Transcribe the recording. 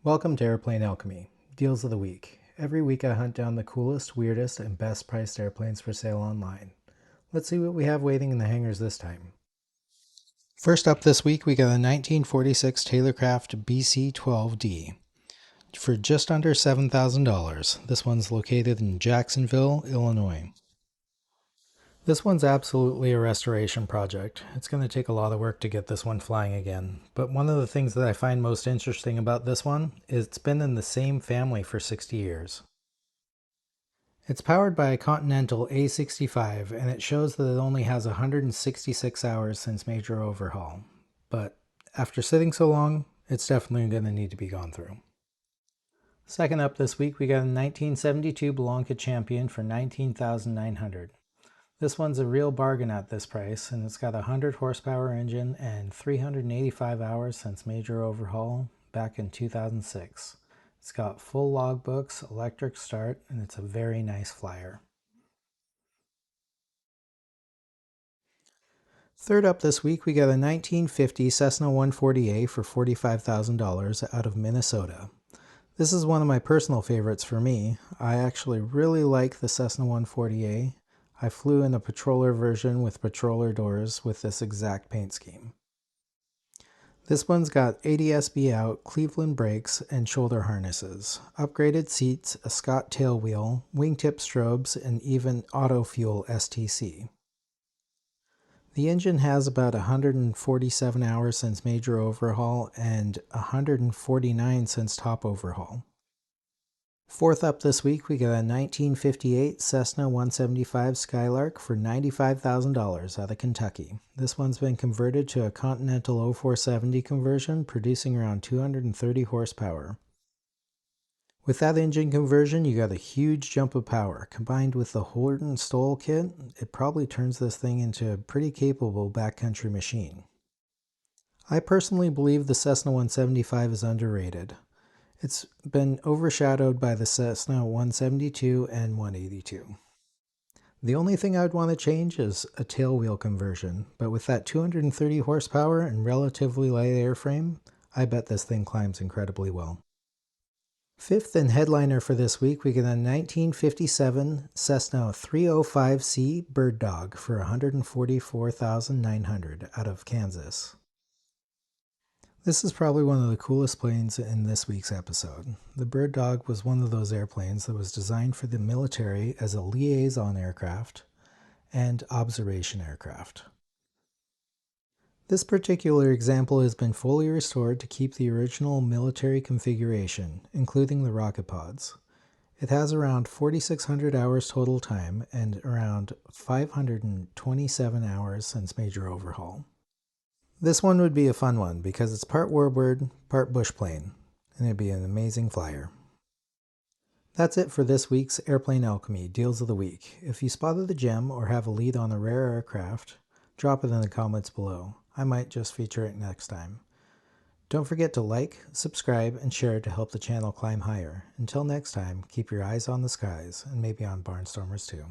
Welcome to Airplane Alchemy, Deals of the Week. Every week I hunt down the coolest, weirdest, and best priced airplanes for sale online. Let's see what we have waiting in the hangars this time. First up this week we got a 1946 Taylorcraft BC-12D for just under $7,000. This one's located in Jacksonville, Illinois. This one's absolutely a restoration project. It's going to take a lot of work to get this one flying again, but one of the things that I find most interesting about this one is it's been in the same family for 60 years. It's powered by a Continental A65 and it shows that it only has 166 hours since major overhaul, but after sitting so long, it's definitely going to need to be gone through. Second up this week we got a 1972 Bellanca Champion for $19,900. This one's a real bargain at this price, and it's got a 100 horsepower engine and 385 hours since major overhaul back in 2006. It's got full logbooks, electric start, and it's a very nice flyer. Third up this week, we got a 1950 Cessna 140A for $45,000 out of Minnesota. This is one of my personal favorites for me. I actually really like the Cessna 140A. I flew in a patroller version with patroller doors with this exact paint scheme. This one's got ADS-B out, Cleveland brakes, and shoulder harnesses, upgraded seats, a Scott tail wheel, wingtip strobes, and even auto fuel STC. The engine has about 147 hours since major overhaul and 149 since top overhaul. Fourth up this week, we got a 1958 Cessna 175 Skylark for $95,000 out of Kentucky. This one's been converted to a Continental 0470 conversion, producing around 230 horsepower. With that engine conversion, you got a huge jump of power. Combined with the Horton Stoll kit, it probably turns this thing into a pretty capable backcountry machine. I personally believe the Cessna 175 is underrated. It's been overshadowed by the Cessna 172 and 182. The only thing I would want to change is a tailwheel conversion, but with that 230 horsepower and relatively light airframe, I bet this thing climbs incredibly well. Fifth and headliner for this week, we get a 1957 Cessna 305C Bird Dog for $144,900 out of Kansas. This is probably one of the coolest planes in this week's episode. The Bird Dog was one of those airplanes that was designed for the military as a liaison aircraft and observation aircraft. This particular example has been fully restored to keep the original military configuration, including the rocket pods. It has around 4,600 hours total time and around 527 hours since major overhaul. This one would be a fun one because it's part Warbird, part bush plane, and it'd be an amazing flyer. That's it for this week's Airplane Alchemy Deals of the Week. If you spotted a gem or have a lead on a rare aircraft, drop it in the comments below. I might just feature it next time. Don't forget to like, subscribe, and share to help the channel climb higher. Until next time, keep your eyes on the skies and maybe on barnstormers too.